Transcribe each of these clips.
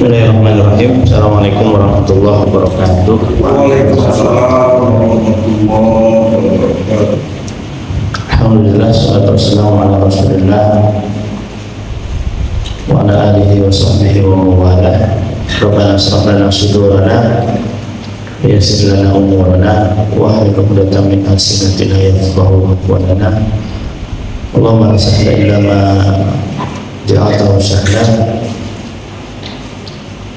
Bismillahirrahmanirrahim. Assalamualaikum warahmatullahi wabarakatuh. Waalaikumsalam warahmatullahi wabarakatuh. Alhamdulillah, salatu wassalamu ala Rasulillah wa ala alihi wa sahbihi wa mawalah. Rabbana shrah lana sudurana wa yassir lana umurana wa hlul 'uqdatam min alsinatina yafqahu qawlana. Allahumma la sahla illa ma ja'altahu sahlan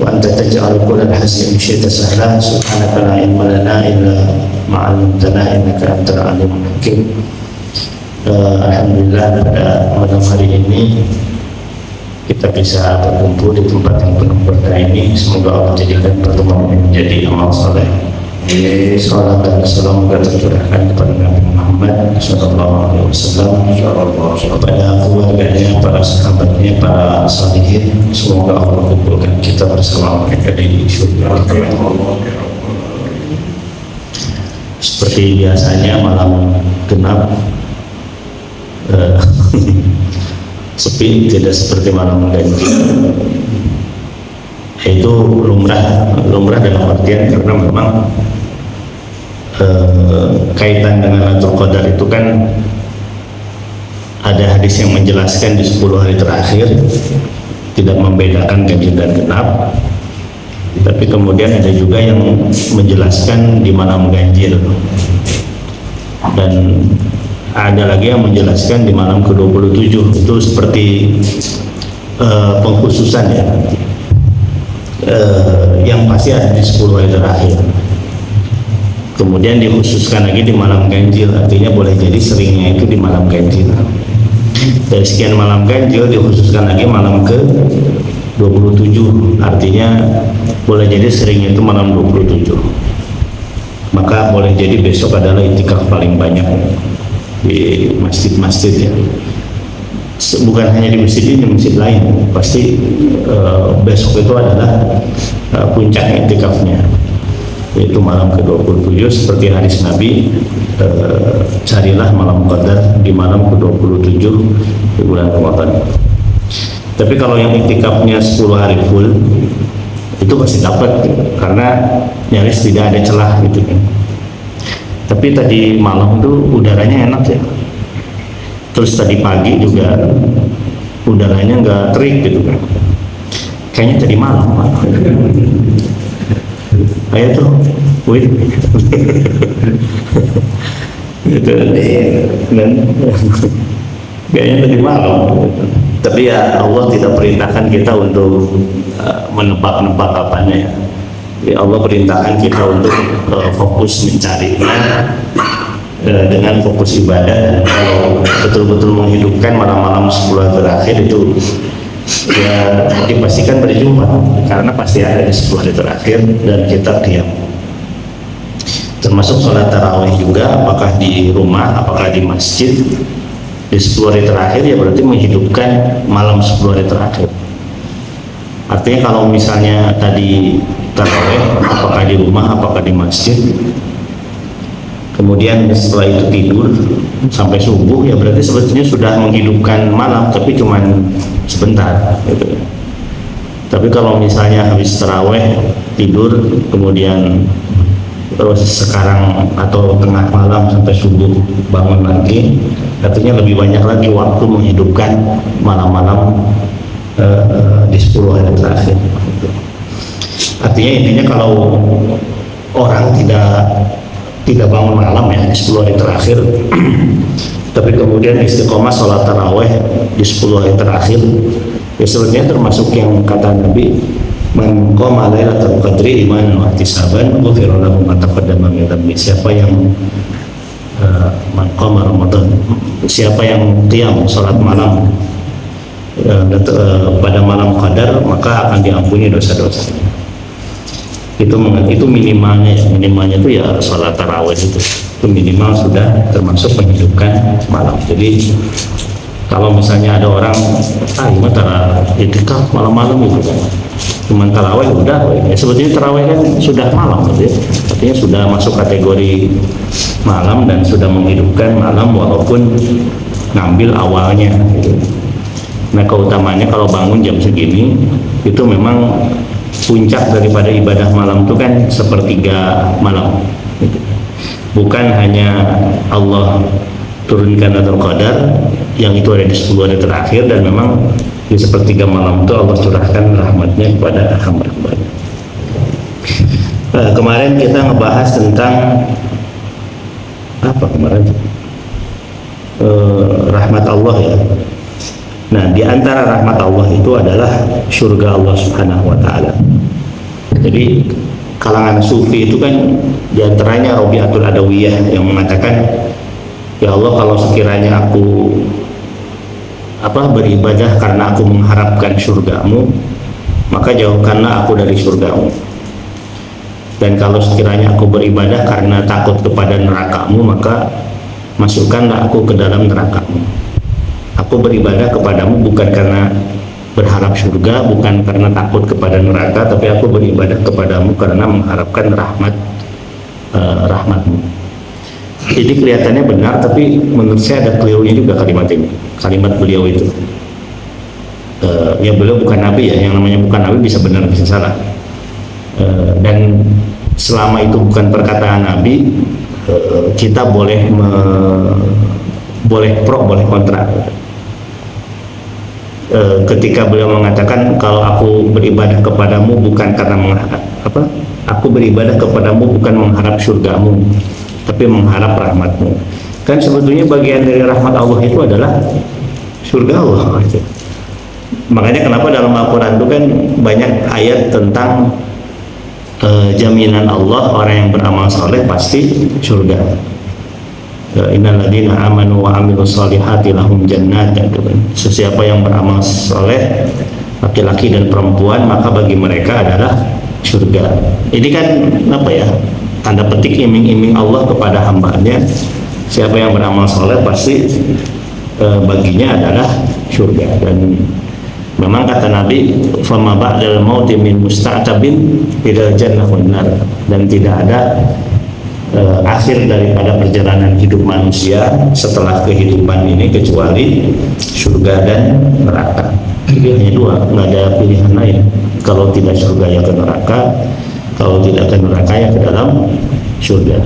wa anta taj'alul kulla hazin syi'ta sahla. Subhanaka la ilma lana illa ma 'allamtana innaka antal alimul hakim. Alhamdulillah, pada malam hari ini kita bisa berkumpul di tempat yang penuh berkah ini. Semoga Allah jadikan pertemuan ini menjadi amal saleh. Salam dan salam tercurahkan kepada Nabi Muhammad SAW, kepada keluarganya, para sahabatnya, para salihin. Semoga Allah kumpulkan kita bersama mereka di surga. Seperti biasanya malam genap sepi, tidak seperti malam ganjil. Itu lumrah dalam artian karena memang kaitan dengan Lailatul Qadar itu kan ada hadis yang menjelaskan di 10 hari terakhir, tidak membedakan ganjil dan genap. Tapi kemudian ada juga yang menjelaskan di malam ganjil, dan ada lagi yang menjelaskan di malam ke-27. Itu seperti pengkhususan ya, yang pasti ada di 10 hari terakhir. Kemudian dikhususkan lagi di malam ganjil, artinya boleh jadi seringnya itu di malam ganjil. Dari sekian malam ganjil dikhususkan lagi malam ke-27, artinya boleh jadi seringnya itu malam 27. Maka boleh jadi besok adalah itikaf paling banyak di masjid-masjid ya. Bukan hanya di masjid ini, di masjid lain pasti besok itu adalah puncak itikafnya, yaitu malam ke-27. Seperti hadis Nabi, carilah malam qadar di malam ke-27 di bulan Ramadan. Tapi kalau yang itikafnya 10 hari full itu pasti dapat, karena nyaris tidak ada celah gitu kan. Tapi tadi malam tuh udaranya enak ya. Terus tadi pagi juga udaranya nggak terik gitu kan. Kayaknya tadi malam. Ayo tuh, wait. Gitu. Dan kayaknya tadi malam. Tapi ya Allah tidak perintahkan kita untuk menebak-nebak apanya ya. Ya Allah perintahkan kita untuk fokus mencarinya dengan fokus ibadah. Kalau betul-betul menghidupkan malam-malam 10 hari terakhir itu ya dipastikan berjumpa, karena pasti ada di 10 hari terakhir dan kita qiyam. Termasuk sholat tarawih juga, apakah di rumah, apakah di masjid, di 10 hari terakhir ya berarti menghidupkan malam 10 hari terakhir. Artinya kalau misalnya tadi tarawih, apakah di rumah, apakah di masjid, kemudian setelah itu tidur sampai subuh, ya berarti sebetulnya sudah menghidupkan malam, tapi cuman sebentar gitu. Tapi kalau misalnya habis tarawih tidur, kemudian terus sekarang atau tengah malam sampai subuh bangun lagi, artinya lebih banyak lagi waktu menghidupkan malam-malam di 10 hari terakhir. Artinya intinya kalau orang tidak bangun malam ya di 10 hari terakhir tapi kemudian istiqomah sholat taraweh di 10 hari terakhir, ya sebetulnya termasuk yang kata Nabi, man qama lailatul qadri imanan wa ihtisaban ghufira lahu ma taqaddama min dhanbi. Siapa yang man qama Ramadan, siapa yang qiyam salat malam pada malam qadar, maka akan diampuni dosa-dosa. Itu minimalnya itu ya sholat tarawih itu minimal sudah termasuk menghidupkan malam. Jadi kalau misalnya ada orang gimana itikaf malam-malam gitu kan, cuman tarawih udah, ya sebetulnya tarawih kan sudah malam gitu ya. Artinya sudah masuk kategori malam dan sudah menghidupkan malam walaupun ngambil awalnya gitu. Nah keutamaannya kalau bangun jam segini itu memang puncak daripada ibadah malam itu kan sepertiga malam gitu. Bukan hanya Allah turunkan Lailatul Qadar yang itu ada di 10 hari terakhir, dan memang di sepertiga malam itu Allah curahkan rahmatnya kepada hamba-hambanya. Kemarin kita ngebahas tentang apa kemarin? Rahmat Allah ya. Nah, di antara rahmat Allah itu adalah surga Allah Subhanahu wa taala. Jadi kalangan sufi itu kan diantaranya Robiatul Adawiyah yang mengatakan, ya Allah, kalau sekiranya aku beribadah karena aku mengharapkan surgamu, maka jauhkanlah aku dari surgamu. Dan kalau sekiranya aku beribadah karena takut kepada nerakamu, maka masukkanlah aku ke dalam nerakamu. Aku beribadah kepadamu bukan karena berharap surga, bukan karena takut kepada neraka, tapi aku beribadah kepadamu karena mengharapkan rahmatmu. Jadi kelihatannya benar, tapi menurut saya ada kelirunya juga kalimat ini, kalimat beliau itu. Ya beliau bukan nabi ya, yang namanya bukan nabi bisa benar bisa salah. Dan selama itu bukan perkataan nabi, kita boleh pro boleh kontra. Ketika beliau mengatakan, kalau aku beribadah kepadamu bukan karena aku beribadah kepadamu bukan mengharap surgamu, tapi mengharap rahmatmu. Kan sebetulnya bagian dari rahmat Allah itu adalah surga Allah. Makanya kenapa dalam Al-Quran itu kan banyak ayat tentang jaminan Allah, orang yang beramal saleh pasti surga. Innal ladzina amanu wa amilus solihati lahum jannat. Sesiapa yang beramal saleh, laki-laki dan perempuan, maka bagi mereka adalah surga. Ini kan apa ya, tanda petik iming-iming Allah kepada hambanya. Siapa yang beramal saleh pasti baginya adalah surga. Dan memang kata Nabi, fama ba'dal mauti min musta'tabin idal jannah wan nar. Dan tidak ada akhir daripada perjalanan hidup manusia setelah kehidupan ini kecuali surga dan neraka. Jadi hanya dua, nggak ada pilihan lain. Kalau tidak surga ya ke neraka, kalau tidak ke neraka ya ke dalam surga.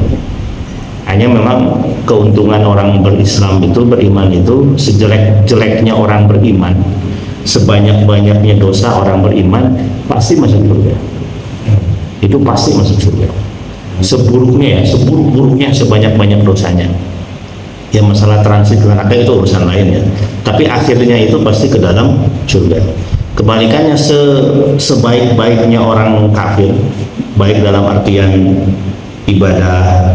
Hanya memang keuntungan orang berislam itu, beriman itu, sejelek-jeleknya orang beriman, sebanyak-banyaknya dosa orang beriman, pasti masuk surga. Itu pasti masuk surga. Seburuknya ya, seburuk-buruknya, sebanyak-banyak dosanya, ya masalah transit ke neraka itu urusan lain ya, tapi akhirnya itu pasti ke dalam surga. Kebalikannya, sebaik-baiknya orang kafir, baik dalam artian ibadah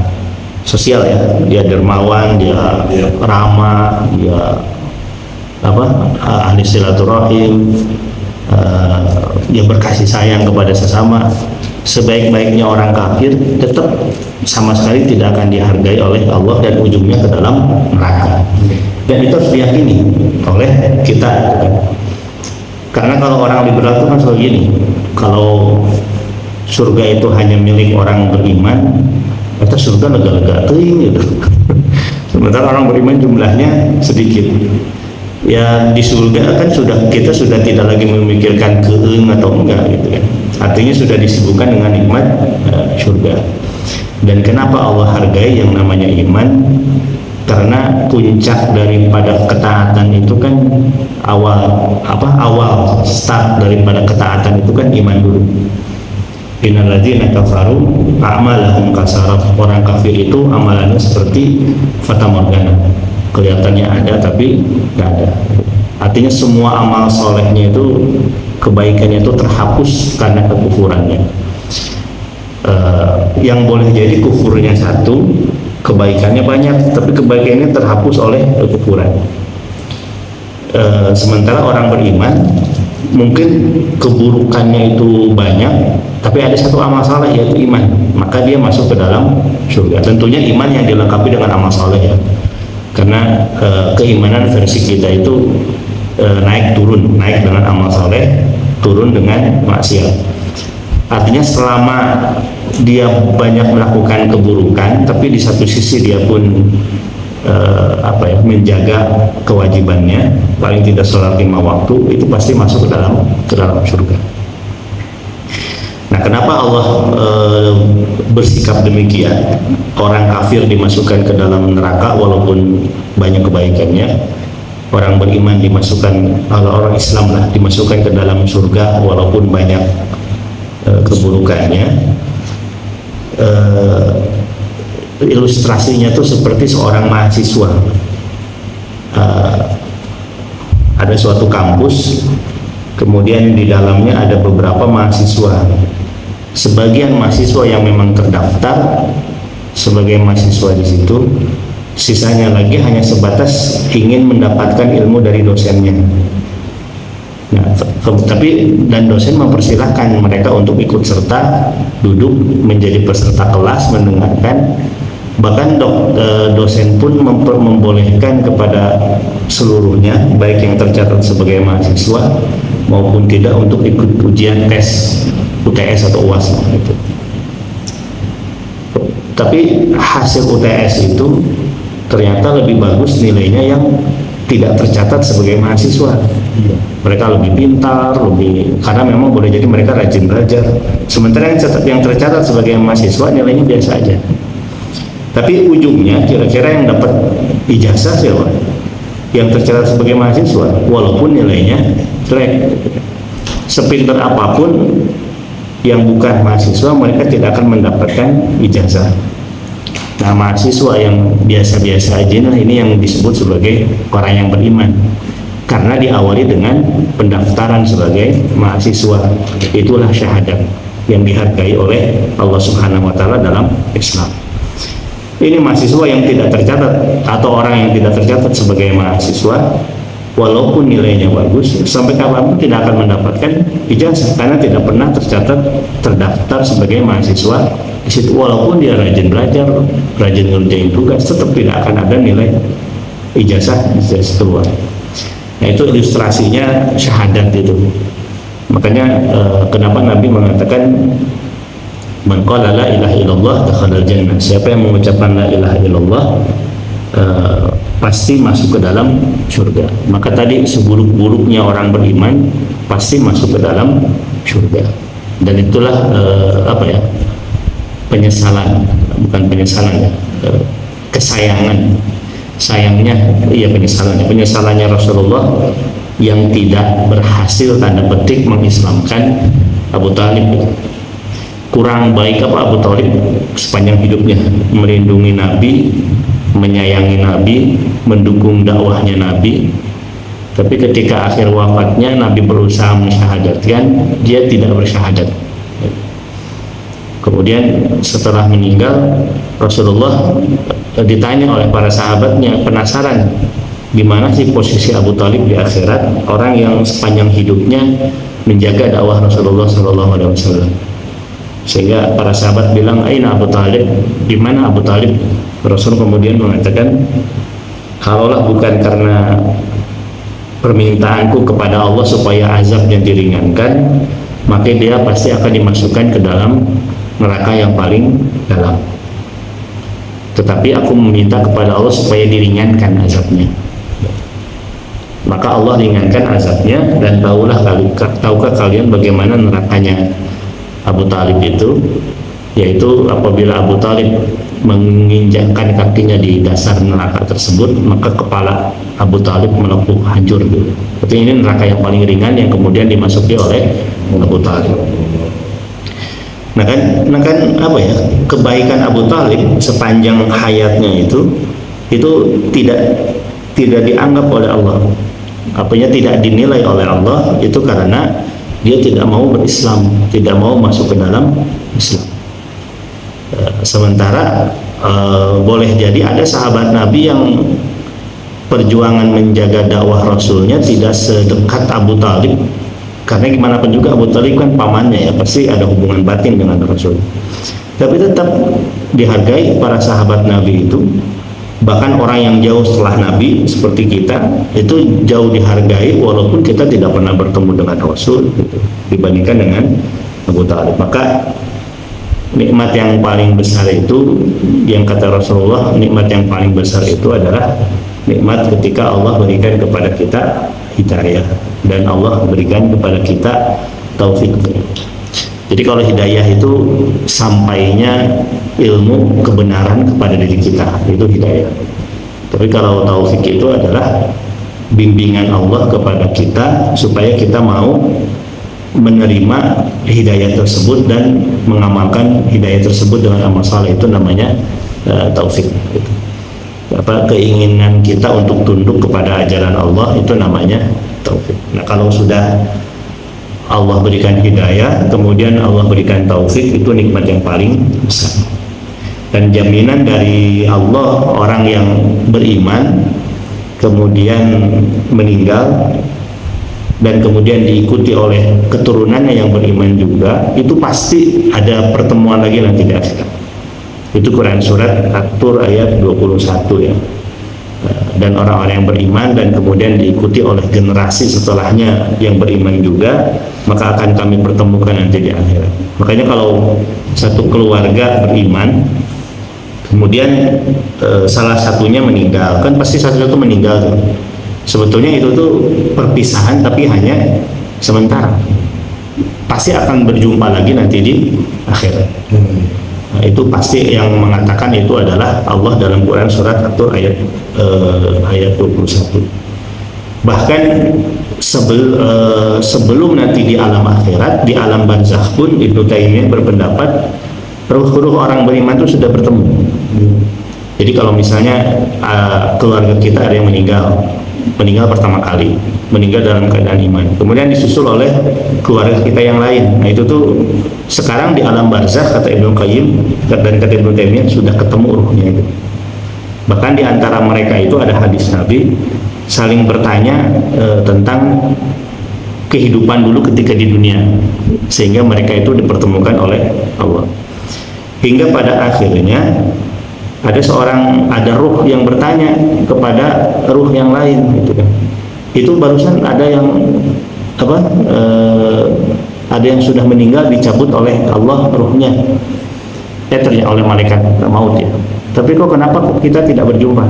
sosial ya, dia dermawan, dia ramah, dia ahli silaturahim, dia berkasih sayang kepada sesama, sebaik-baiknya orang kafir tetap sama sekali tidak akan dihargai oleh Allah dan ujungnya ke dalam neraka. Dan itu harus diyakini oleh kita kan? Karena kalau orang liberal itu kan selalu gini, kalau surga itu hanya milik orang beriman, itu surga lega-lega teuing gitu. Sementara orang beriman jumlahnya sedikit. Ya di surga kan kita sudah tidak lagi memikirkan keeng atau enggak gitu kan. Artinya sudah disibukkan dengan nikmat surga. Dan kenapa Allah hargai yang namanya iman? Karena puncak daripada ketaatan itu kan awal start daripada ketaatan itu kan iman dulu. Innal ladzina kafaru a'malahum kasarab. Orang kafir itu amalannya seperti fata morgana. Kelihatannya ada tapi nggak ada. Artinya semua amal solehnya itu, kebaikannya itu terhapus karena kekufurannya. Yang boleh jadi kufurnya satu, kebaikannya banyak, tapi kebaikannya terhapus oleh kekufuran. Sementara orang beriman mungkin keburukannya itu banyak, tapi ada satu amal saleh yaitu iman, maka dia masuk ke dalam surga. Tentunya iman yang dilengkapi dengan amal saleh ya. Karena keimanan versi kita itu naik turun, naik dengan amal saleh, turun dengan maksiat. Artinya selama dia banyak melakukan keburukan, tapi di satu sisi dia pun menjaga kewajibannya, paling tidak sholat 5 waktu, itu pasti masuk ke dalam surga. Kenapa Allah bersikap demikian? Orang kafir dimasukkan ke dalam neraka walaupun banyak kebaikannya, orang beriman dimasukkan, orang Islam lah dimasukkan ke dalam surga walaupun banyak keburukannya. Ilustrasinya tuh seperti seorang mahasiswa. Ada suatu kampus, kemudian di dalamnya ada beberapa mahasiswa. Sebagian mahasiswa yang memang terdaftar sebagai mahasiswa di situ, sisanya lagi hanya sebatas ingin mendapatkan ilmu dari dosennya. Nah, tapi dan dosen mempersilahkan mereka untuk ikut serta, duduk menjadi peserta kelas, mendengarkan. Bahkan dosen pun membolehkan kepada seluruhnya, baik yang tercatat sebagai mahasiswa maupun tidak, untuk ikut ujian tes UTS atau UAS gitu. Tapi hasil UTS itu ternyata lebih bagus nilainya yang tidak tercatat sebagai mahasiswa. Mereka lebih pintar, karena memang boleh jadi mereka rajin belajar. Sementara yang tercatat sebagai mahasiswa nilainya biasa aja. Tapi ujungnya kira-kira yang dapat ijazah siapa? Yang tercatat sebagai mahasiswa, walaupun nilainya jelek. Sepintar apapun yang bukan mahasiswa, mereka tidak akan mendapatkan ijazah. Nah, mahasiswa yang biasa-biasa aja, nah ini yang disebut sebagai orang yang beriman, karena diawali dengan pendaftaran sebagai mahasiswa. Itulah syahadat yang dihargai oleh Allah Subhanahu wa Ta'ala dalam Islam. Ini mahasiswa yang tidak tercatat atau orang yang tidak tercatat sebagai mahasiswa, walaupun nilainya bagus, sampai kapanpun tidak akan mendapatkan ijazah karena tidak pernah tercatat terdaftar sebagai mahasiswa di situ. Walaupun dia rajin belajar, rajin ngerjain tugas, tetap tidak akan ada nilai ijazah keluar. Nah, itu ilustrasinya syahadat itu. Makanya kenapa Nabi mengatakan man qala la ilaha illallah dakhalal jannah. Siapa yang mengucapkan la ilaha illallah pasti masuk ke dalam surga. Maka tadi seburuk-buruknya orang beriman pasti masuk ke dalam surga. Dan itulah penyesalan, bukan penyesalan ya, kesayangan, sayangnya iya penyesalannya Rasulullah yang tidak berhasil tanda petik mengislamkan Abu Thalib. Kurang baik apa Abu Thalib sepanjang hidupnya? Melindungi Nabi, menyayangi Nabi, mendukung dakwahnya Nabi. Tapi ketika akhir wafatnya Nabi berusaha mensyahadatkan, dia tidak bersyahadat. Kemudian setelah meninggal, Rasulullah ditanya oleh para sahabatnya, penasaran gimana sih posisi Abu Thalib di akhirat, orang yang sepanjang hidupnya menjaga dakwah Rasulullah SAW. Sehingga para sahabat bilang, aina Abu Thalib, di mana Abu Thalib? Rasul kemudian mengatakan, kalaulah bukan karena permintaanku kepada Allah supaya azabnya diringankan, maka dia pasti akan dimasukkan ke dalam neraka yang paling dalam. Tetapi aku meminta kepada Allah supaya diringankan azabnya. Maka Allah ringankan azabnya, dan tahukah kalian bagaimana nerakanya Abu Thalib itu, yaitu apabila Abu Thalib menginjakkan kakinya di dasar neraka tersebut, maka kepala Abu Thalib melepuh hancur dulu. Berarti ini neraka yang paling ringan yang kemudian dimasuki oleh Abu Thalib. Nah kan apa ya, kebaikan Abu Thalib sepanjang hayatnya itu tidak dianggap oleh Allah, tidak dinilai oleh Allah, itu karena dia tidak mau berislam, tidak mau masuk ke dalam Islam. Sementara boleh jadi ada sahabat Nabi yang perjuangan menjaga dakwah Rasulnya tidak sedekat Abu Thalib, karena gimana pun juga Abu Thalib kan pamannya ya, pasti ada hubungan batin dengan Rasul. Tapi tetap dihargai para sahabat Nabi itu. Bahkan orang yang jauh setelah Nabi seperti kita itu jauh dihargai walaupun kita tidak pernah bertemu dengan Rasul gitu, dibandingkan dengan Abu Thalib. Maka nikmat yang paling besar itu, yang kata Rasulullah, nikmat yang paling besar itu adalah nikmat ketika Allah berikan kepada kita hidayah dan Allah berikan kepada kita taufik. Jadi kalau hidayah itu sampainya ilmu kebenaran kepada diri kita, itu hidayah. Tapi kalau taufik itu adalah bimbingan Allah kepada kita supaya kita mau menerima hidayah tersebut dan mengamalkan hidayah tersebut dengan amal saleh, itu namanya taufik. Keinginan kita untuk tunduk kepada ajaran Allah, itu namanya taufik. Nah, kalau sudah Allah berikan hidayah, kemudian Allah berikan taufik, itu nikmat yang paling besar. Dan jaminan dari Allah, orang yang beriman kemudian meninggal dan kemudian diikuti oleh keturunannya yang beriman juga, itu pasti ada pertemuan lagi nanti di akhirat. Itu Quran surat At-Tur ayat 21 ya. Dan orang-orang yang beriman dan kemudian diikuti oleh generasi setelahnya yang beriman juga, maka akan kami pertemukan nanti di akhirat. Makanya kalau satu keluarga beriman, kemudian salah satunya meninggal, kan pasti satu meninggal tuh. Sebetulnya itu tuh perpisahan, tapi hanya sementara. Pasti akan berjumpa lagi nanti di akhirat. Nah, itu pasti yang mengatakan itu adalah Allah dalam Quran surat At-Tur ayat 21. Bahkan sebelum nanti di alam akhirat, di alam barzakh pun Ibnu Taimiyah berpendapat ruh-ruh orang beriman itu sudah bertemu. Jadi kalau misalnya keluarga kita ada yang meninggal pertama kali, meninggal dalam keadaan iman, kemudian disusul oleh keluarga kita yang lain. Nah, itu tuh sekarang di alam barzakh, kata Ibnu Qayyim dan kata Ibnu Taimiyah, sudah ketemu ruhnya itu. Bahkan di antara mereka itu ada hadis Nabi saling bertanya tentang kehidupan dulu ketika di dunia, sehingga mereka itu dipertemukan oleh Allah. Hingga pada akhirnya ada ruh yang bertanya kepada ruh yang lain, gitu kan. Itu barusan ada yang ada yang sudah meninggal dicabut oleh Allah ruhnya, ternyata oleh malaikat maut ya. Tapi kenapa kita tidak berjumpa?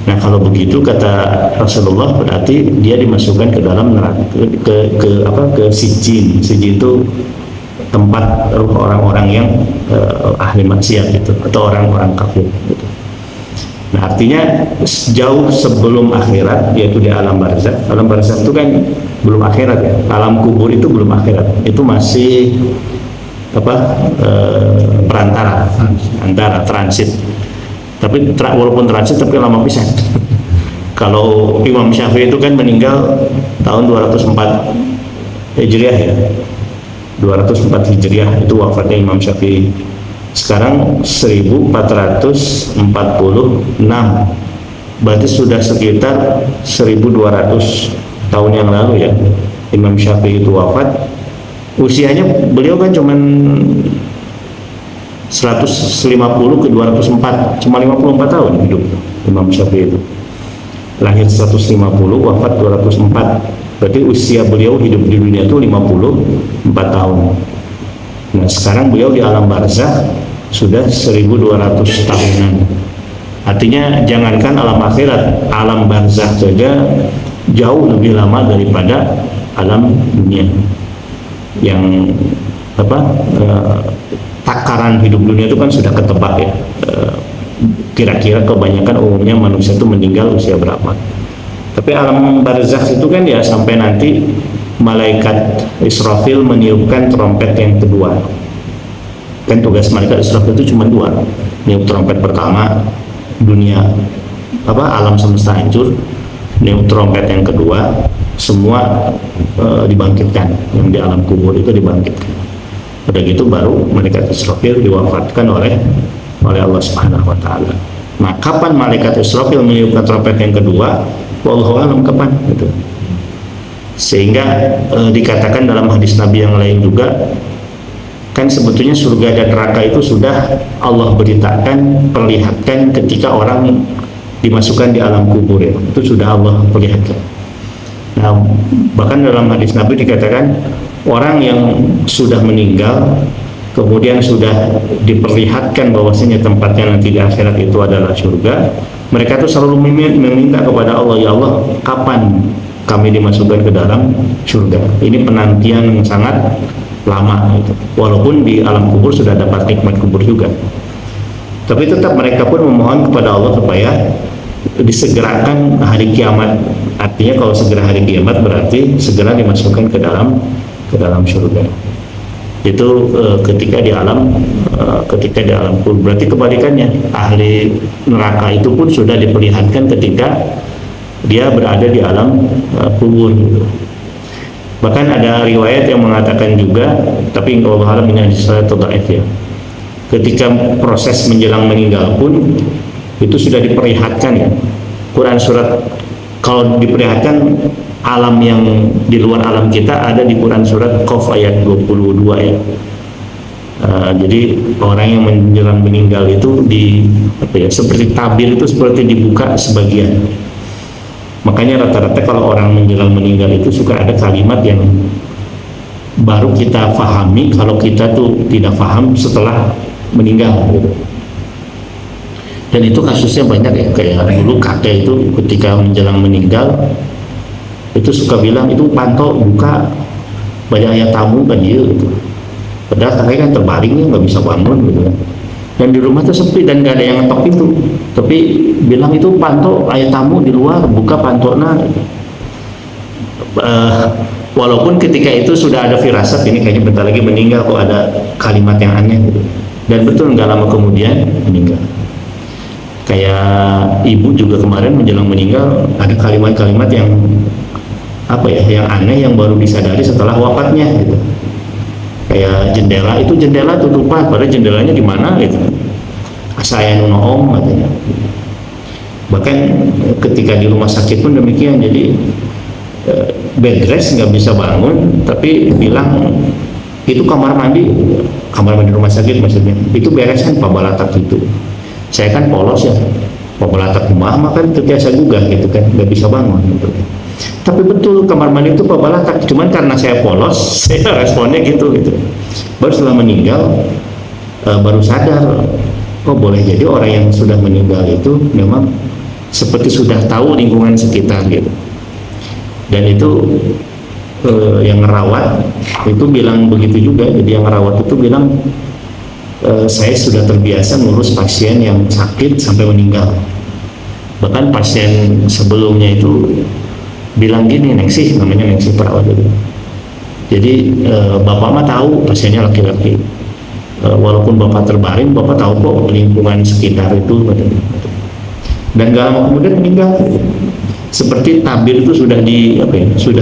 Nah, kalau begitu kata Rasulullah, berarti dia dimasukkan ke dalam neraka, ke sijin. Sijin itu tempat ruh orang-orang yang ahli maksiat gitu, atau orang-orang kafir gitu. Nah, artinya jauh sebelum akhirat, yaitu di alam barzakh. Alam barzakh itu kan belum akhirat ya. Alam kubur itu belum akhirat. Itu masih perantara, antara transit. Tapi walaupun transit tapi lama pisan. Kalau Imam Syafi'i itu kan meninggal tahun 204 Hijriah ya. 204 Hijriah itu wafatnya Imam Syafi'i. Sekarang 1446, berarti sudah sekitar 1200 tahun yang lalu ya Imam Syafi'i itu wafat. Usianya beliau kan cuman 150 ke 204, cuma 54 tahun hidup Imam Syafi'i itu. Lahir 150, wafat 204. Berarti usia beliau hidup di dunia itu 54 tahun. Nah, sekarang beliau di alam barzakh sudah 1200 tahunan. Artinya jangankan alam akhirat, alam barzakh saja jauh lebih lama daripada alam dunia. Yang takaran hidup dunia itu kan sudah ketebak ya. Kira-kira kebanyakan umumnya manusia itu meninggal usia berapa. Tapi alam barzakh itu kan ya sampai nanti malaikat Israfil meniupkan trompet yang kedua. Kan tugas malaikat Israfil itu cuma dua. Niup trompet pertama, dunia alam semesta hancur. Niup trompet yang kedua, semua dibangkitkan. Yang di alam kubur itu dibangkitkan. Udah gitu baru malaikat Israfil diwafatkan oleh Allah Subhanahu wa taala. Nah, kapan malaikat Israfil meniupkan trompet yang kedua? Wallahu a'lam kapan gitu. Sehingga dikatakan dalam hadis Nabi yang lain juga, kan sebetulnya surga dan neraka itu sudah Allah beritakan, perlihatkan ketika orang dimasukkan di alam kubur ya. Itu sudah Allah perlihatkan. Nah, bahkan dalam hadis Nabi dikatakan orang yang sudah meninggal kemudian sudah diperlihatkan bahwasanya tempatnya nanti di akhirat itu adalah surga, mereka tuh selalu meminta kepada Allah, ya Allah, kapan kami dimasukkan ke dalam surga? Ini penantian yang sangat lama gitu. Walaupun di alam kubur sudah dapat nikmat kubur juga, tapi tetap mereka pun memohon kepada Allah supaya disegerakan hari kiamat. Artinya kalau segera hari kiamat berarti segera dimasukkan ke dalam surga. Itu ketika di alam kubur. Berarti kebalikannya, ahli neraka itu pun sudah diperlihatkan ketika dia berada di alam kubur. Bahkan ada riwayat yang mengatakan juga, tapi Allah alam ini hadis dhaif ya, ketika proses menjelang meninggal pun itu sudah diperlihatkan ya. Quran surat, kalau diperlihatkan alam yang di luar alam kita ada di Quran surat Qaf ayat 22 ya. Jadi orang yang menjelang meninggal itu seperti tabir itu seperti dibuka sebagian. Makanya rata-rata kalau orang menjelang meninggal itu suka ada kalimat yang baru kita pahami kalau kita tuh tidak paham setelah meninggal gitu. Dan itu kasusnya banyak ya, kayak dulu kakek itu ketika menjelang meninggal itu suka bilang itu pantau buka banyak ayat tamu kan dia gitu. Padahal kakek kan terbaring ya, nggak bisa bangun gitu kan. Dan di rumah tuh sepi dan nggak ada yang ngetok pintu. Tapi bilang itu pantau ayat tamu di luar, buka pantona. Gitu. Walaupun ketika itu sudah ada firasat ini kayaknya bentar lagi meninggal, kok ada kalimat yang aneh gitu. Dan betul nggak lama kemudian meninggal. Kayak ibu juga kemarin menjelang meninggal ada kalimat-kalimat yang yang aneh yang baru disadari setelah wafatnya gitu. Kayak jendela tutupan, padahal jendelanya di mana gitu. Saya nuno om katanya. Bahkan ketika di rumah sakit pun demikian, jadi bed rest nggak bisa bangun, tapi bilang itu kamar mandi rumah sakit maksudnya itu beresan pabalatak itu. Saya kan polos ya, pabalatak rumah kan terbiasa juga gitu kan, nggak bisa bangun gitu. Tapi betul kamar mandi itu pabalatak, cuman karena saya polos saya responnya gitu. Baru setelah meninggal baru sadar, oh boleh jadi orang yang sudah meninggal itu memang seperti sudah tahu lingkungan sekitar gitu. Dan itu yang ngerawat itu bilang begitu juga. Jadi yang ngerawat itu bilang saya sudah terbiasa ngurus pasien yang sakit sampai meninggal. Bahkan pasien sebelumnya itu bilang gini, Nengsi namanya, Nengsi perawat itu. Jadi bapak mah tahu pasiennya laki-laki. Walaupun bapak terbaring, bapak tahu kok lingkungan sekitar itu. Dan gak lama kemudian meninggal. Seperti tabir itu sudah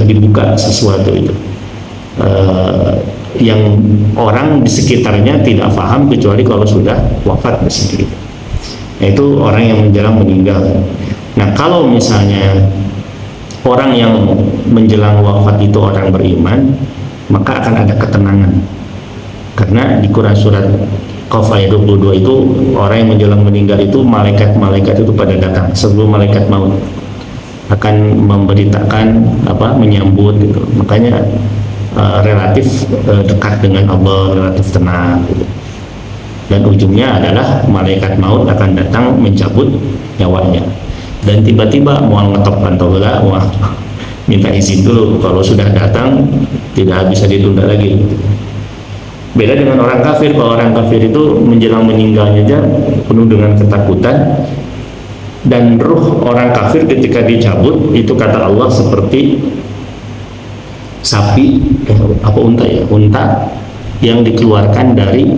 dibuka sesuatu itu. Yang orang di sekitarnya tidak paham kecuali kalau sudah wafat sendiri. Itu orang yang menjelang meninggal. Nah, kalau misalnya orang yang menjelang wafat itu orang beriman, maka akan ada ketenangan. Karena di Quran surat Qaf ayat 22 itu orang yang menjelang meninggal itu malaikat-malaikat itu pada datang sebelum malaikat maut akan memberitakan menyambut gitu. Makanya relatif dekat dengan Allah, relatif tenang gitu. Dan ujungnya adalah malaikat maut akan datang mencabut nyawanya. Dan tiba-tiba mau ngetok pantola, wah minta izin dulu. Kalau sudah datang tidak bisa ditunda lagi. Beda dengan orang kafir. Kalau orang kafir itu menjelang meninggalnya aja penuh dengan ketakutan. Dan ruh orang kafir ketika dicabut itu kata Allah seperti sapi unta yang dikeluarkan dari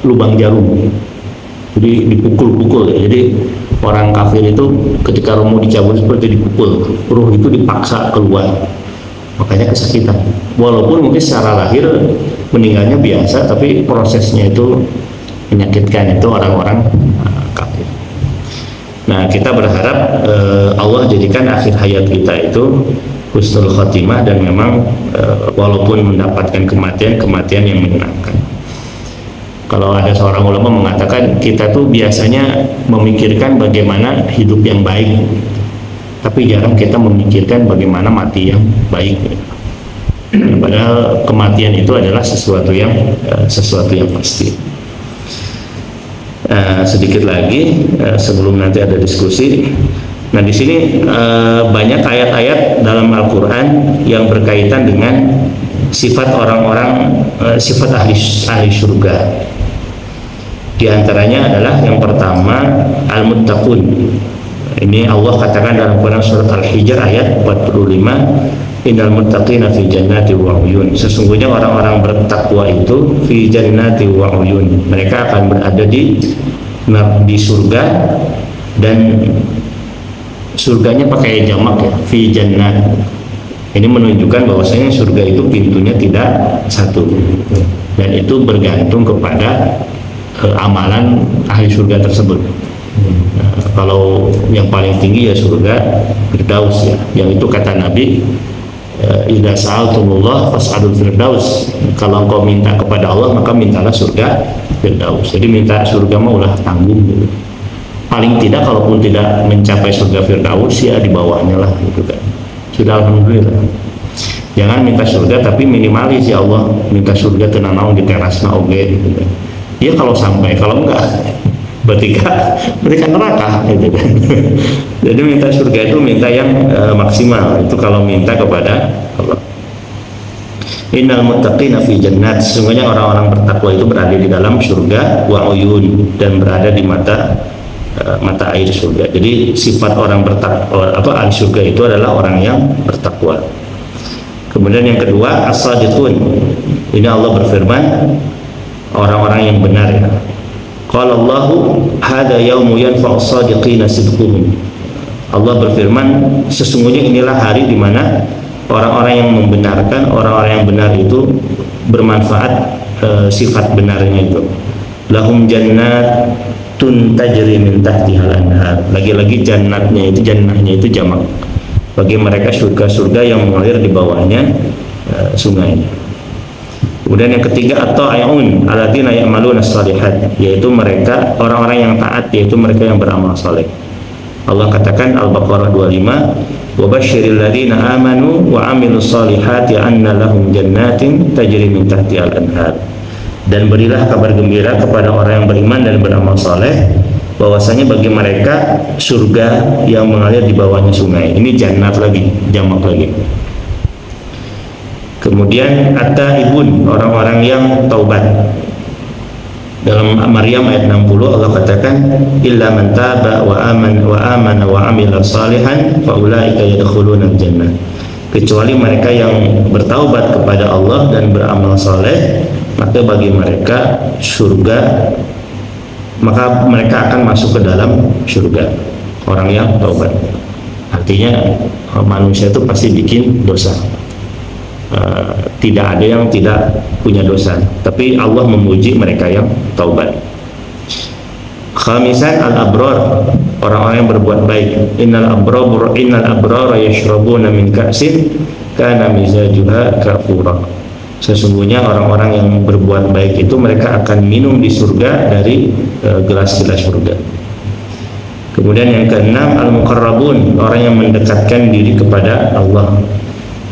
lubang jarum. Jadi dipukul-pukul ya. Jadi orang kafir itu ketika mau dicabut seperti dipukul, ruh itu dipaksa keluar, makanya kesakitan. Walaupun mungkin secara lahir meninggalnya biasa, tapi prosesnya itu menyakitkan. Itu orang-orang kafir. Nah, kita berharap Allah jadikan akhir hayat kita itu husnul khotimah, dan memang walaupun mendapatkan kematian yang menyenangkan. Kalau ada seorang ulama mengatakan kita tuh biasanya memikirkan bagaimana hidup yang baik, tapi jarang kita memikirkan bagaimana mati yang baik. Padahal kematian itu adalah sesuatu yang pasti. Sedikit lagi sebelum nanti ada diskusi, Nah, di sini banyak ayat-ayat dalam Al-Qur'an yang berkaitan dengan sifat orang-orang, sifat ahli surga. Di antaranya adalah yang pertama al-muttaqun. Ini Allah katakan dalam Quran surat Al-Hijr ayat 45, innal muttaqina fi jannati wa uyun. Sesungguhnya orang-orang bertakwa itu fi jannati wa uyun. Mereka akan berada di surga, dan surganya pakai jamak ya, fi jannat. Ini menunjukkan bahwasanya surga itu pintunya tidak satu, dan itu bergantung kepada amalan ahli surga tersebut. Kalau yang paling tinggi ya surga Firdaus ya, yang itu kata Nabi, idza sa'altumullah fas'alul firdaus. Kalau engkau minta kepada Allah maka mintalah surga Firdaus. Jadi minta surga mah ulah tanggung gitu. Paling tidak kalaupun tidak mencapai surga Firdaus ya di bawahnya lah gitu kan. Sudah alhamdulillah. Jangan minta surga tapi minimalis ya Allah, minta surga teu nanaon di terasna oge gitu kan. Ya kalau sampai, kalau enggak berarti neraka gitu kan. Jadi minta surga itu minta yang maksimal, itu kalau minta kepada Allah. Innal muttaqina fi jannat. Sesungguhnya orang-orang bertakwa itu berada di dalam surga wa uyun, dan berada di mata air surga. Jadi sifat orang bertakwa atau ahli surga itu adalah orang yang bertakwa. Kemudian yang kedua as-sadiqun. Ini Allah berfirman orang-orang yang benar ya. Qala Allahu hada yaumu yanfa'u as-sadiqina sidquhum. Allah berfirman sesungguhnya inilah hari di mana orang-orang yang membenarkan, orang-orang yang benar itu bermanfaat sifat benarnya itu. Lahum jannatun tajri min tahtihal anhar. Lagi-lagi jannahnya itu jamak. Bagi mereka surga-surga yang mengalir di bawahnya sungai. Kemudian yang ketiga at-ta'un alladzina ya'maluna shalihat, yaitu mereka orang-orang yang taat, yaitu mereka yang beramal saleh. Allah katakan Al-Baqarah 25, wa basyiril ladzina amanu wa amilus solihati anna lahum jannatin tajri min tahtihal anhar. Dan berilah kabar gembira kepada orang yang beriman dan beramal saleh bahwasanya bagi mereka surga yang mengalir di bawahnya sungai. Ini jannat lagi, jamak lagi. Kemudian at-taibun, orang-orang yang taubat. Dalam Maryam ayat 60 Allah katakan illa man taba wa amana wa amila salihan fa ulaika yadkhuluna al-jannah. Kecuali mereka yang bertaubat kepada Allah dan beramal saleh, maka bagi mereka surga, maka mereka akan masuk ke dalam surga. Orang yang taubat. Artinya manusia itu pasti bikin dosa. Tidak ada yang tidak punya dosa, tapi Allah memuji mereka yang taubat. Khamisan al-abrar, orang-orang yang berbuat baik. Innal abrara yashrabuna min ka'sin kana mizajuha kafura. Sesungguhnya orang-orang yang berbuat baik itu mereka akan minum di surga dari gelas-gelas surga. Kemudian yang keenam al-muqarrabun, orang yang mendekatkan diri kepada Allah.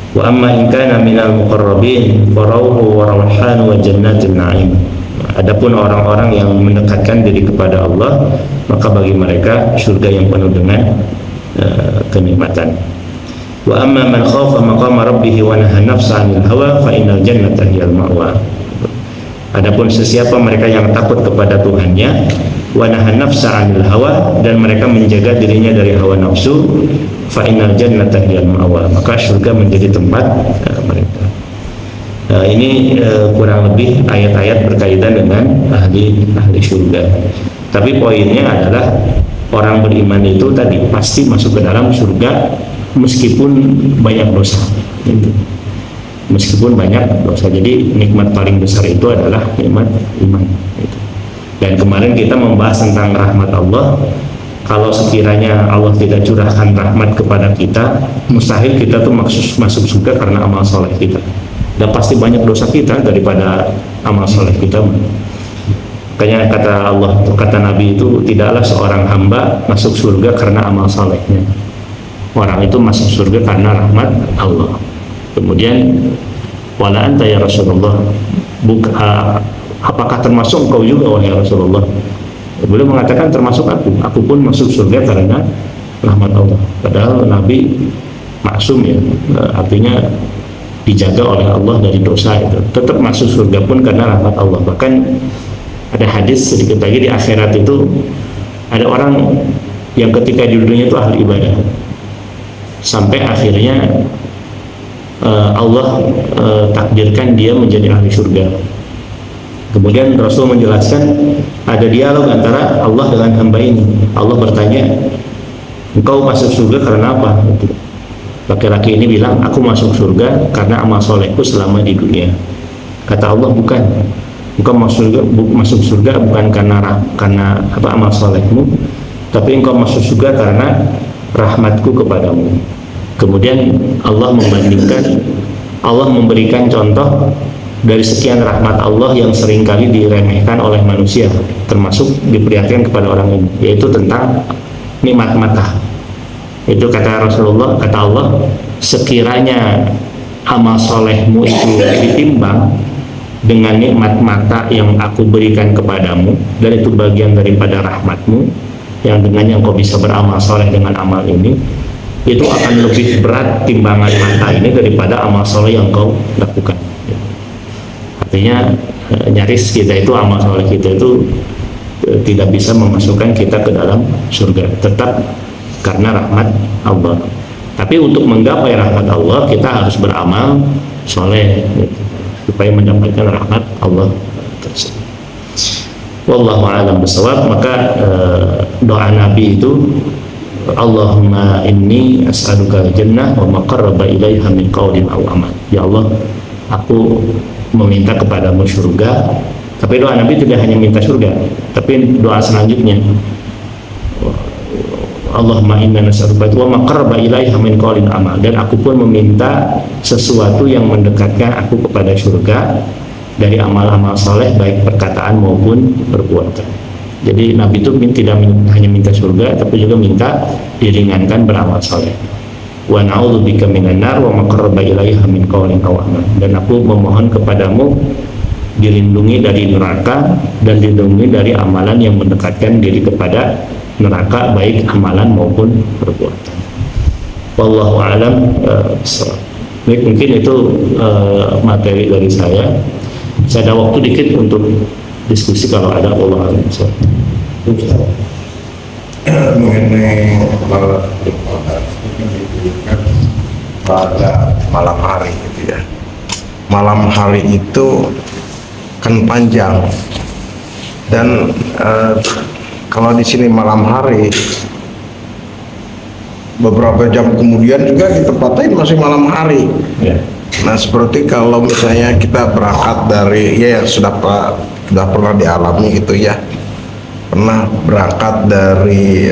Wa amma in kana minal muqarrabin farauhu wa rawhan wa jannatin na'im. Adapun orang-orang yang mendekatkan diri kepada Allah, maka bagi mereka surga yang penuh dengan kenikmatan. Wa amma man khafa maqama rabbih wa nahaa nafsa 'anil hawa fa innal jannata hiyal ma'wa. Adapun sesiapa mereka yang takut kepada Tuhannya, wa nahaa nafsa 'anil hawa, dan mereka menjaga dirinya dari hawa nafsu, fa innal jannata hiyal ma'wa, maka surga menjadi tempat mereka. Ini kurang lebih ayat-ayat berkaitan dengan ahli surga. Tapi poinnya adalah orang beriman itu tadi pasti masuk ke dalam surga meskipun banyak dosa. Meskipun banyak dosa. Jadi nikmat paling besar itu adalah nikmat iman. Dan kemarin kita membahas tentang rahmat Allah. Kalau sekiranya Allah tidak curahkan rahmat kepada kita, mustahil kita tuh masuk surga karena amal soleh kita. Dan pasti banyak dosa kita daripada amal soleh kita. Makanya kata Allah, kata Nabi itu, tidaklah seorang hamba masuk surga karena amal solehnya. Orang itu masuk surga karena rahmat Allah. Kemudian wala anta ya Rasulullah, apakah termasuk engkau juga wahai Rasulullah? Beliau mengatakan termasuk aku pun masuk surga karena rahmat Allah. Padahal Nabi maksum ya, artinya dijaga oleh Allah dari dosa, itu tetap masuk surga pun karena rahmat Allah. Bahkan ada hadis sedikit lagi, di akhirat itu ada orang yang ketika di dunia itu ahli ibadah, sampai akhirnya Allah takdirkan dia menjadi ahli surga. Kemudian Rasul menjelaskan ada dialog antara Allah dengan hamba ini. Allah bertanya, engkau masuk surga karena apa? Laki-laki ini bilang, aku masuk surga karena amal solehku selama di dunia. Kata Allah, bukan. Engkau masuk surga bukan karena amal solehmu, tapi engkau masuk surga karena rahmatku kepadamu. Kemudian Allah memberikan contoh dari sekian rahmat Allah yang seringkali diremehkan oleh manusia, termasuk diperlihatkan kepada orang ini, yaitu tentang nikmat mata. Itu kata Rasulullah, kata Allah, sekiranya amal solehmu itu ditimbang dengan nikmat mata yang aku berikan kepadamu, dan itu bagian daripada rahmatmu, yang dengannya engkau bisa beramal soleh dengan amal ini, itu akan lebih berat timbangan mata ini daripada amal soleh yang kau lakukan. Artinya nyaris kita itu, amal soleh kita itu tidak bisa memasukkan kita ke dalam surga, tetap karena rahmat Allah. Tapi untuk menggapai rahmat Allah, kita harus beramal soleh supaya mendapatkan rahmat Allah tersebut. Wallahu a'lam bishawab. Maka doa Nabi itu, Allahumma inni as'aluka al-jannah wa ma qarraba ilaiha min qaulin aw amal. Ya Allah, aku meminta kepadamu surga. Tapi doa Nabi tidak hanya minta surga, tapi doa selanjutnya, Allahumma inna nas'aluka wa ma qarraba ilaiha min qaulin amal, dan aku pun meminta sesuatu yang mendekatkan aku kepada surga dari amal-amal soleh, baik perkataan maupun perbuatan. Jadi Nabi itu tidak hanya minta surga, tapi juga minta diringankan beramal soleh. Wa na'udzubika minan nar wa ma qarraba ilaiha min qaulin aw amal, dan aku memohon kepadamu dilindungi dari neraka dan dilindungi dari amalan yang mendekatkan diri kepada neraka, baik amalan maupun perbuatan. Wallahu a'lam. Baik, mungkin itu materi dari saya. Saya ada waktu dikit untuk diskusi kalau ada. Allah a'lam. Mengenai pada malam hari gitu ya. Malam hari itu kan panjang, dan kalau di sini malam hari, beberapa jam kemudian juga di tempat lain masih malam hari. Nah, seperti kalau misalnya kita berangkat dari, ya sudah pernah dialami gitu ya, pernah berangkat dari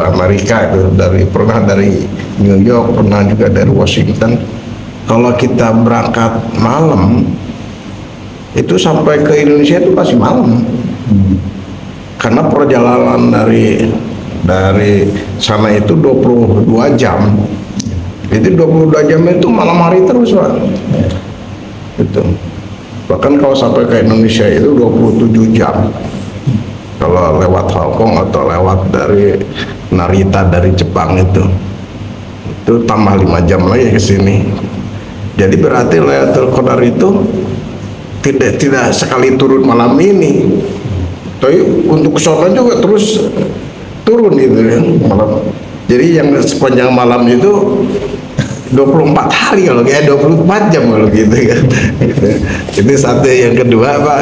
Amerika itu, pernah dari New York, pernah juga dari Washington. Kalau kita berangkat malam itu sampai ke Indonesia itu pasti malam. Karena perjalanan dari sana itu 22 jam. Itu 22 jam itu malam hari terus, Pak. Itu. Bahkan kalau sampai ke Indonesia itu 27 jam. Kalau lewat Hong Kong atau lewat dari Narita dari Jepang itu tambah 5 jam lagi ke sini. Jadi berarti Lailatul Qadar itu tidak sekali turun malam ini, tapi untuk sholat juga terus turun gitu ya malam. Jadi yang sepanjang malam itu 24 hari kalau kayak 24 jam kalau gitu kan. Itu satu. Yang kedua, Pak,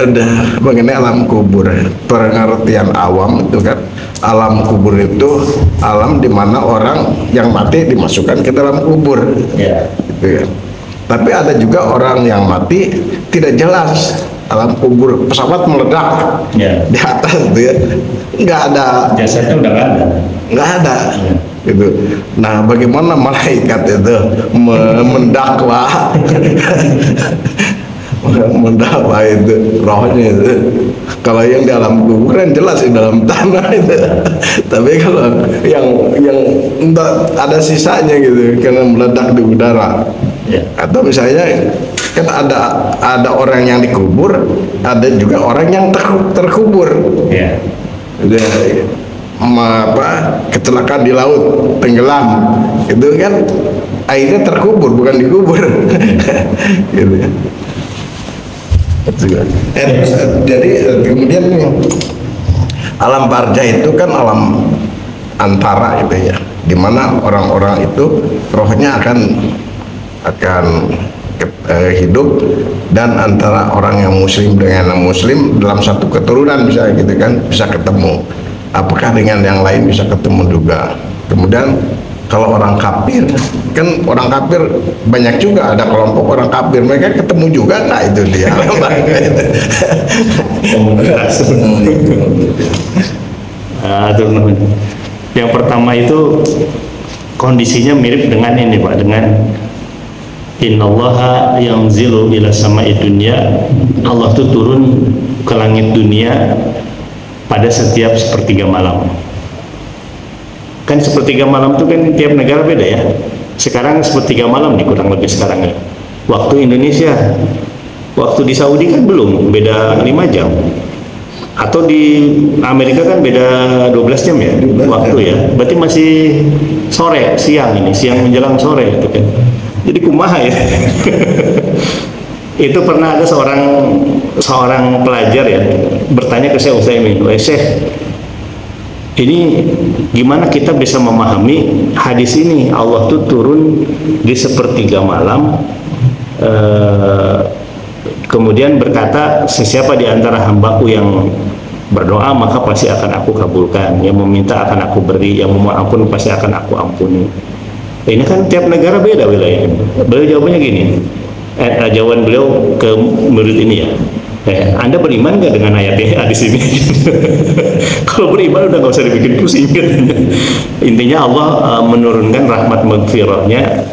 ada mengenai alam kubur. Pengertian awam itu kan, alam kubur itu alam di mana orang yang mati dimasukkan ke dalam kubur. Gitu kan. Tapi ada juga orang yang mati tidak jelas alam kubur, pesawat meledak di atas gitu ya, nggak ada jasadnya, udah nggak ada gitu. Nah, bagaimana malaikat itu mendakwa mendakwa itu rohnya itu? Kalau yang di alam kuburan jelas di dalam tanah itu, tapi kalau yang entah ada sisanya gitu karena meledak di udara. Atau misalnya kan ada orang yang dikubur, ada juga orang yang terkubur. kecelakaan di laut, tenggelam, itu kan airnya terkubur bukan dikubur. Gitu. Jadi kemudian alam barza itu kan alam antara itu ya, dimana orang-orang itu rohnya akan hidup, dan antara orang yang muslim dengan yang muslim dalam satu keturunan bisa gitu kan, bisa ketemu. Apakah dengan yang lain bisa ketemu juga? Kemudian kalau orang kafir, kan orang kafir banyak juga, ada kelompok orang kafir, mereka ketemu juga nggak itu dia? Yang pertama itu kondisinya mirip dengan ini Pak, dengan innallaha yanzilu ila sama'i dunya, Allah itu turun ke langit dunia pada setiap sepertiga malam. Kan sepertiga malam itu kan tiap negara beda ya. Sekarang sepertiga malam nih kurang lebih sekarang ya. Waktu Indonesia, waktu di Saudi kan belum, beda 5 jam. Atau di Amerika kan beda 12 jam ya waktu ya. Berarti masih sore, siang ini, siang menjelang sore gitu kan. Jadi kumaha ya. Itu pernah ada seorang pelajar ya bertanya ke Syekh Utsaimin, Syekh, ini gimana kita bisa memahami hadis ini, Allah tuh turun di sepertiga malam, kemudian berkata, sesiapa di antara hambaku yang berdoa maka pasti akan aku kabulkan, yang meminta akan aku beri, yang memohon ampun pasti akan aku ampuni. Ini kan tiap negara beda wilayahnya. Beliau jawabannya gini, jawaban beliau ke murid ini ya, Anda beriman nggak dengan ayat hadis ini? Kalau beriman udah nggak usah dibikin pusing katanya. Intinya Allah menurunkan rahmat maghfirahnya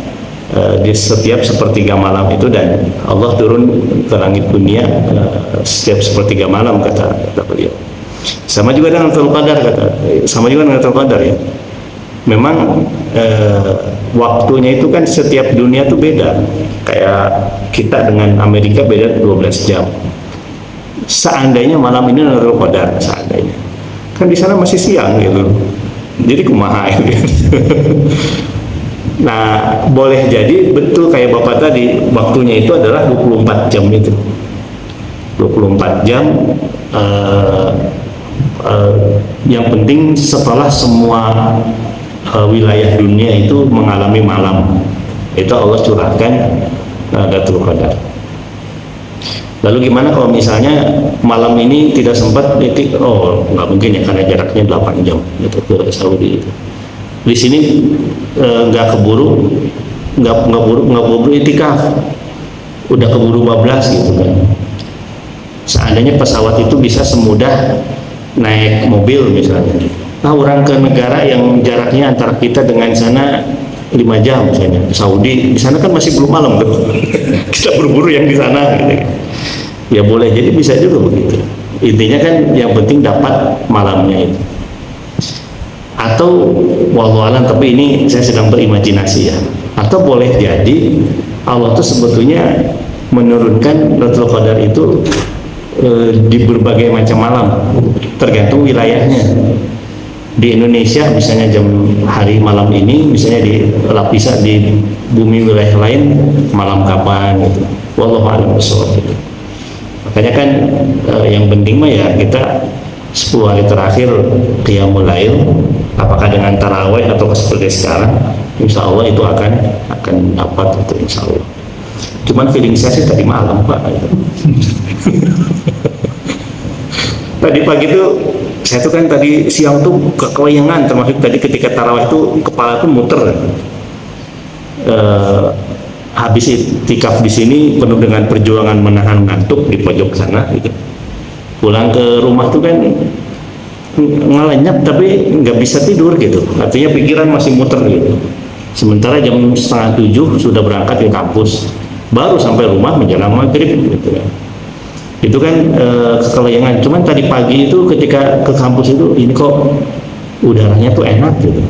di setiap sepertiga malam itu, dan Allah turun ke langit dunia setiap sepertiga malam kata beliau. Sama juga dengan Lailatul Qadar, sama juga dengan Lailatul Qadar ya. Memang waktunya itu kan setiap dunia tuh beda. Kayak kita dengan Amerika beda 12 jam. Seandainya malam ini Lailatul Qadar, seandainya kan di sana masih siang gitu, jadi kumaha gitu. Nah, boleh jadi betul kayak Bapak tadi, waktunya itu adalah 24 jam itu. 24 jam yang penting setelah semua wilayah dunia itu mengalami malam, itu Allah curahkan Lailatul Qadar. Lalu gimana kalau misalnya malam ini tidak sempat, oh nggak mungkin ya karena jaraknya 8 jam gitu ke Saudi itu. Di sini nggak keburu itikaf, udah keburu bablas gitu kan. Seandainya pesawat itu bisa semudah naik mobil misalnya, nah orang ke negara yang jaraknya antara kita dengan sana 5 jam misalnya, Saudi, di sana kan masih belum malam tuh. Kita buru-buru yang di sana gitu. Ya boleh jadi bisa juga begitu. Intinya kan yang penting dapat malamnya itu. Atau wallahu alam, tapi ini saya sedang berimajinasi ya. Atau boleh jadi Allah tuh sebetulnya menurunkan Lailatul Qadar itu di berbagai macam malam, tergantung wilayahnya. Di Indonesia misalnya jam hari malam ini, misalnya di lapisan di bumi wilayah lain malam kapan gitu. Wallahu a'lam bishawab. Makanya kan yang penting mah ya kita 10 hari terakhir qiyamul lail, apakah dengan tarawih atau seperti sekarang, insya Allah itu akan dapat itu insya Allah. Cuman feeling saya sih tadi malam Pak. Tadi pagi tuh saya tuh kan tadi siang tuh kekewayangan, termasuk tadi ketika tarawih itu kepala tuh muter. Habis iktikaf di sini penuh dengan perjuangan menahan ngantuk di pojok sana gitu. Pulang ke rumah tuh kan ngelenyap tapi nggak bisa tidur gitu. Artinya pikiran masih muter gitu. Sementara jam 6:30 sudah berangkat ke kampus, baru sampai rumah menjelang maghrib gitu kan. Itu kan kekelayangan. Cuman tadi pagi itu ketika ke kampus itu ini kok udaranya tuh enak gitu.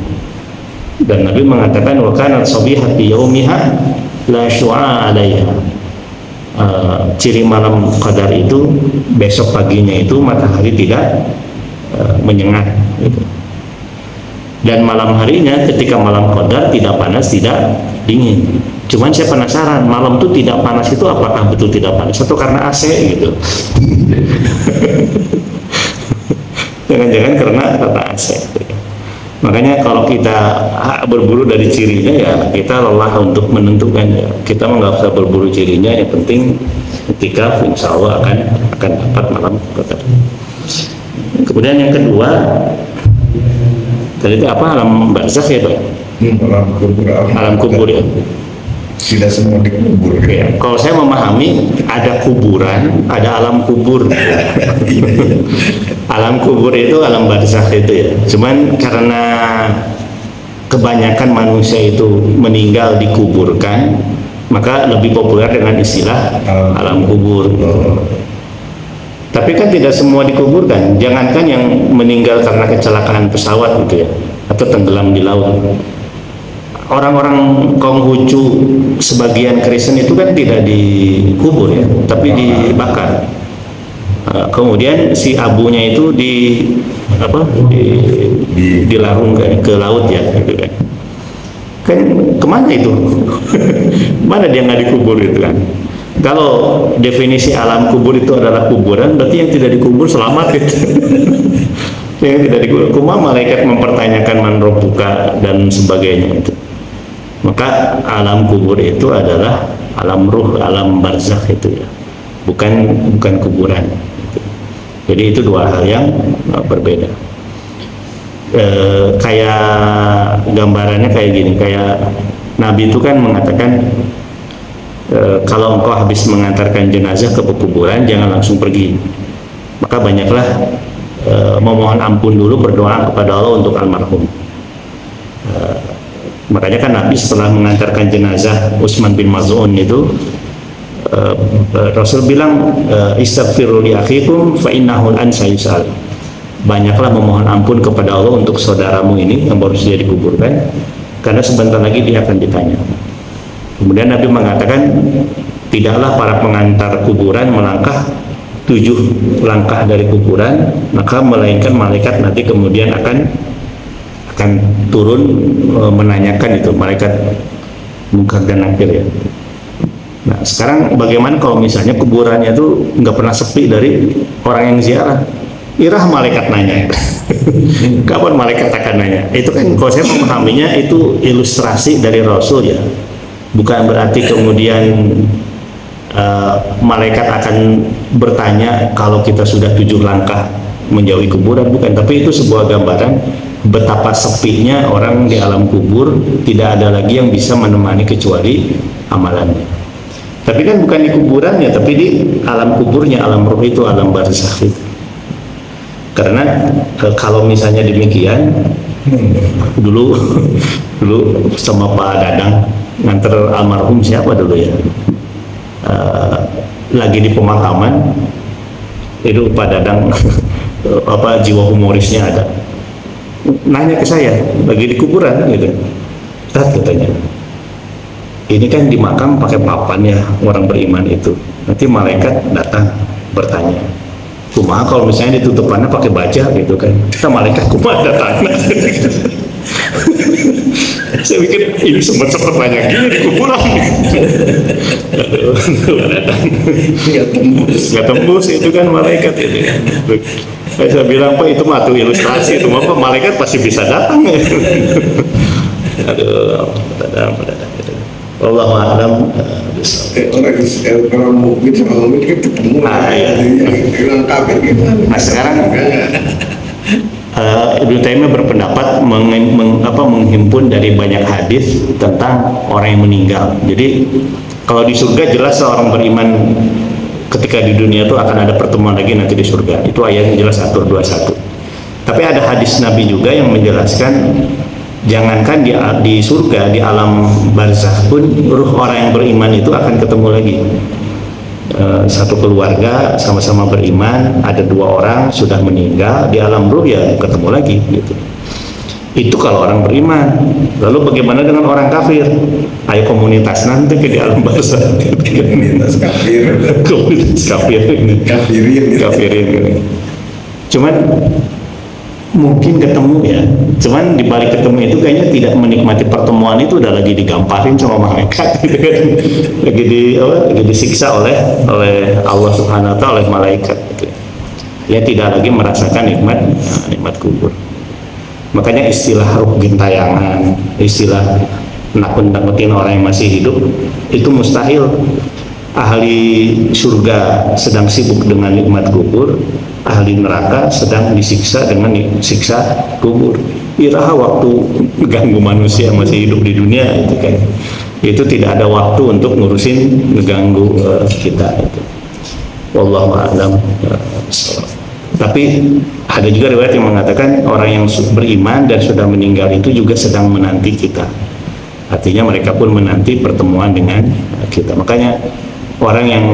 Dan Nabi mengatakan wa kanat sabihati yaumiha la syu'a 'alaiha. Ciri malam qadar itu besok paginya itu matahari tidak menyengat gitu. Dan malam harinya ketika malam qadar tidak panas, tidak dingin. Cuman saya penasaran, malam itu tidak panas itu apakah betul tidak panas atau karena AC gitu? Jangan-jangan karena AC. Makanya kalau kita berburu dari cirinya ya kita lelah untuk menentukan ya. Kita nggak usah berburu cirinya, yang penting ketika insya Allah akan dapat malam qadar. Kemudian yang kedua tadi itu apa, alam barzakh ya Pak? Alam kubur. Alam kubur ya. Tidak semua dikubur. Ya, kalau saya memahami ada kuburan, ada alam kubur. Alam kubur itu alam barzakh itu ya. Cuman karena kebanyakan manusia itu meninggal dikuburkan, maka lebih populer dengan istilah alam kubur. Tapi kan tidak semua dikuburkan. Jangankan yang meninggal karena kecelakaan pesawat gitu ya, atau tenggelam di laut. Orang-orang Konghucu sebagian Kristen itu kan tidak dikubur ya, tapi dibakar. Kemudian si abunya itu dilarung ke laut ya, gitu kan. Kan kemana itu? Mana dia nggak dikubur itu kan? Kalau definisi alam kubur itu adalah kuburan, berarti yang tidak dikubur selamat gitu. Yang tidak dikubur, kuma malaikat mempertanyakan man rabbuka dan sebagainya itu. Maka alam kubur itu adalah alam ruh, alam barzakh itu ya, bukan kuburan. Jadi itu dua hal yang berbeda. Kayak gambarannya kayak gini, kayak Nabi itu kan mengatakan kalau engkau habis mengantarkan jenazah ke kuburan jangan langsung pergi, maka banyaklah memohon ampun dulu, berdoa kepada Allah untuk almarhum. Makanya kan Nabi setelah mengantarkan jenazah Utsman bin Maz'un itu Rasul bilang istaghfiru li akhikum fa innahu an sayusal. Banyaklah memohon ampun kepada Allah untuk saudaramu ini yang baru saja dikuburkan, karena sebentar lagi dia akan ditanya. Kemudian Nabi mengatakan tidaklah para pengantar kuburan melangkah 7 langkah dari kuburan, maka melainkan malaikat nanti kemudian akan turun menanyakan itu, malaikat Munkar dan Nakir ya. Nah sekarang bagaimana kalau misalnya kuburannya itu nggak pernah sepi dari orang yang ziarah? Irah malaikat nanya. Kapan malaikat akan nanya? Itu kan kalau saya memahaminya itu ilustrasi dari Rasul ya, bukan berarti kemudian malaikat akan bertanya kalau kita sudah 7 langkah menjauhi kuburan, bukan. Tapi itu sebuah gambaran betapa sepinya orang di alam kubur, tidak ada lagi yang bisa menemani kecuali amalannya. Tapi kan bukan di kuburannya, tapi di alam kuburnya, alam ruh itu, alam barzakh itu. Karena kalau misalnya demikian, dulu sama Pak Dadang nganter almarhum siapa dulu ya, lagi di pemakaman itu Pak Dadang jiwa humorisnya ada, nanya ke saya lagi di kuburan gitu, katanya ini kan di makam pakai papan ya orang beriman itu, nanti malaikat datang bertanya, kumaha kalau misalnya ditutupannya pakai baja gitu kan, kita malaikat kumaha datang. Saya pikir ini sempat banyak gini di kuburan. Nggak tembus itu kan malaikat itu. Saya bilang Pak itu mah tuh ilustrasi itu, Pak malaikat pasti bisa datang. Aduh, Wallahu a'lam. Orang mukmin sama mukmin kan ketemu. Orang kafir gimana? Nah sekarang Ibnu Taimiyah berpendapat menghimpun dari banyak hadis tentang orang yang meninggal. Jadi kalau di surga jelas seorang beriman ketika di dunia itu akan ada pertemuan lagi nanti di surga. Itu ayatnya jelas atur 21. Tapi ada hadis Nabi juga yang menjelaskan jangankan di surga, di alam barzakh pun ruh orang yang beriman itu akan ketemu lagi. Satu keluarga sama-sama beriman, ada 2 orang sudah meninggal, di alam ruh ya ketemu lagi gitu. Itu kalau orang beriman. Lalu bagaimana dengan orang kafir? Ayo komunitas nanti ke di alam barzakh. Komunitas kafir. Komunitas kafir ini. Kafirin. Cuman mungkin ketemu ya, cuman di balik ketemu itu kayaknya tidak menikmati pertemuan itu, udah lagi digamparin sama malaikat gitu kan. Lagi disiksa oleh Allah Subhanahu wa taala, oleh malaikat gitu. Ya tidak lagi merasakan nikmat kubur. Makanya istilah ruh gentayangan, istilah nakut-nakutin orang yang masih hidup itu mustahil. Ahli surga sedang sibuk dengan nikmat kubur, ahli neraka sedang disiksa dengan siksa kubur. Iraha waktu ganggu manusia masih hidup di dunia itu kan, itu tidak ada waktu untuk ngurusin ngeganggu kita itu. Wallahu a'lam. Tapi ada juga riwayat yang mengatakan orang yang beriman dan sudah meninggal itu juga sedang menanti kita. Artinya mereka pun menanti pertemuan dengan kita. Makanya orang yang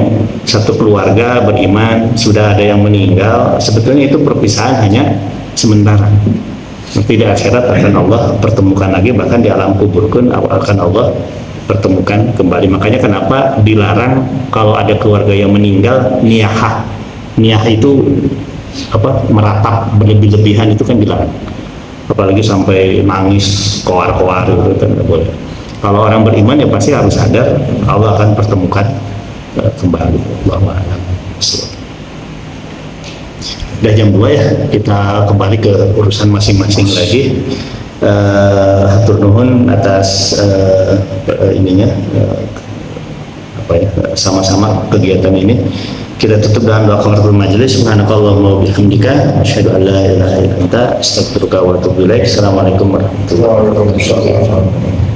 satu keluarga beriman, sudah ada yang meninggal, sebetulnya itu perpisahan hanya sementara. Nanti di akhirat akan Allah pertemukan lagi, bahkan di alam kubur pun akan Allah pertemukan kembali. Makanya kenapa dilarang kalau ada keluarga yang meninggal niyahah. Niyah itu meratap berlebih-lebihan, itu kan dilarang. Apalagi sampai nangis koar-koar itu kan tidak boleh. Kalau orang beriman ya pasti harus sadar Allah akan pertemukan kembali. Allahu a'lam. Udah jam 2 ya, kita kembali ke urusan masing-masing lagi. Hatur nuhun atas sama-sama kegiatan ini. Kita tutup dengan doa kafaratul majelis. Subhanakallahumma wa bihamdika asyhadu an la ilaha illa anta astaghfiruka wa atubu ilaik. Assalamualaikum warahmatullahi wabarakatuh.